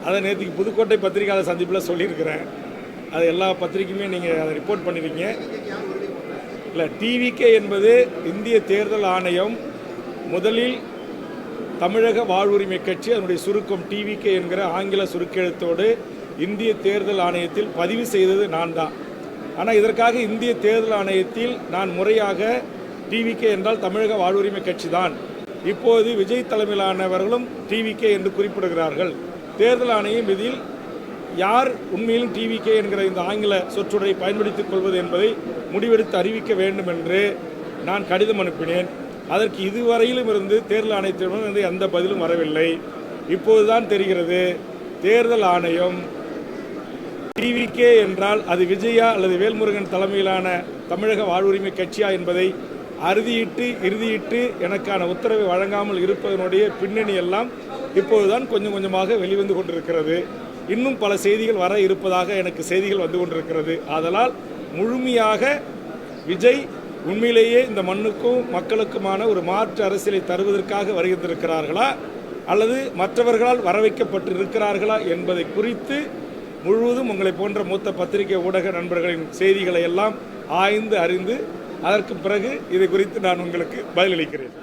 அதை நேற்றுக்கு புதுக்கோட்டை பத்திரிகையாளர் சந்திப்பில் சொல்லியிருக்கிறேன். அது எல்லா பத்திரிகையுமே நீங்கள் அதை ரிப்போர்ட் பண்ணியிருக்கீங்க. இல்லை, டிவிகே என்பது இந்திய தேர்தல் ஆணையம் முதலில் தமிழக வாழ்வுரிமை கட்சி, அதனுடைய சுருக்கம் டிவிகே என்கிற ஆங்கில சுருக்கெழுத்தோடு இந்திய தேர்தல் ஆணையத்தில் பதிவு செய்தது நான் தான். ஆனால் இதற்காக இந்திய தேர்தல் ஆணையத்தில் நான் முறையாக டிவிகே என்றால் தமிழக வாழ்வுரிமை கட்சி தான், இப்போது விஜய் தலைமையிலானவர்களும் டிவிகே என்று குறிப்பிடுகிறார்கள், தேர்தல் ஆணையம் இதில் யார் உண்மையிலும் டிவிகே என்கிற இந்த ஆங்கில சொற்றொடரை பயன்படுத்திக் கொள்வது என்பதை முடிவெடுத்து அறிவிக்க வேண்டும் என்று நான் கடிதம் அனுப்பினேன். அதற்கு இதுவரையிலும் இருந்து தேர்தல் ஆணையத்திடமிருந்து எந்த பதிலும் வரவில்லை. இப்போதுதான் தெரிகிறது தேர்தல் ஆணையம் டிவிகே என்றால் அது விஜயா அல்லது வேல்முருகன் தலைமையிலான தமிழக வாழ்வுரிமை கட்சியா என்பதை இறுதியிட்டு எனக்கான உத்தரவை வழங்காமல் இருப்பதனுடைய பின்னணி எல்லாம் இப்போதுதான் கொஞ்சம் கொஞ்சமாக வெளிவந்து கொண்டிருக்கிறது. இன்னும் பல செய்திகள் வர இருப்பதாக எனக்கு செய்திகள் வந்து கொண்டிருக்கிறது. ஆதலால் முழுமையாக விஜய் உண்மையிலேயே இந்த மண்ணுக்கும் மக்களுக்குமான ஒரு மாற்று அரசியலை தருவதற்காக வருகின்றிருக்கிறார்களா அல்லது மற்றவர்களால் வரவைக்கப்பட்டு இருக்கிறார்களா என்பதை குறித்து முழுவதும் உங்களை போன்ற மூத்த பத்திரிகை ஊடக நண்பர்களின் செய்திகளை எல்லாம் ஆய்ந்து அறிந்து அதற்கு பிறகு இதை குறித்து நான் உங்களுக்கு பதிலளிக்கிறேன்.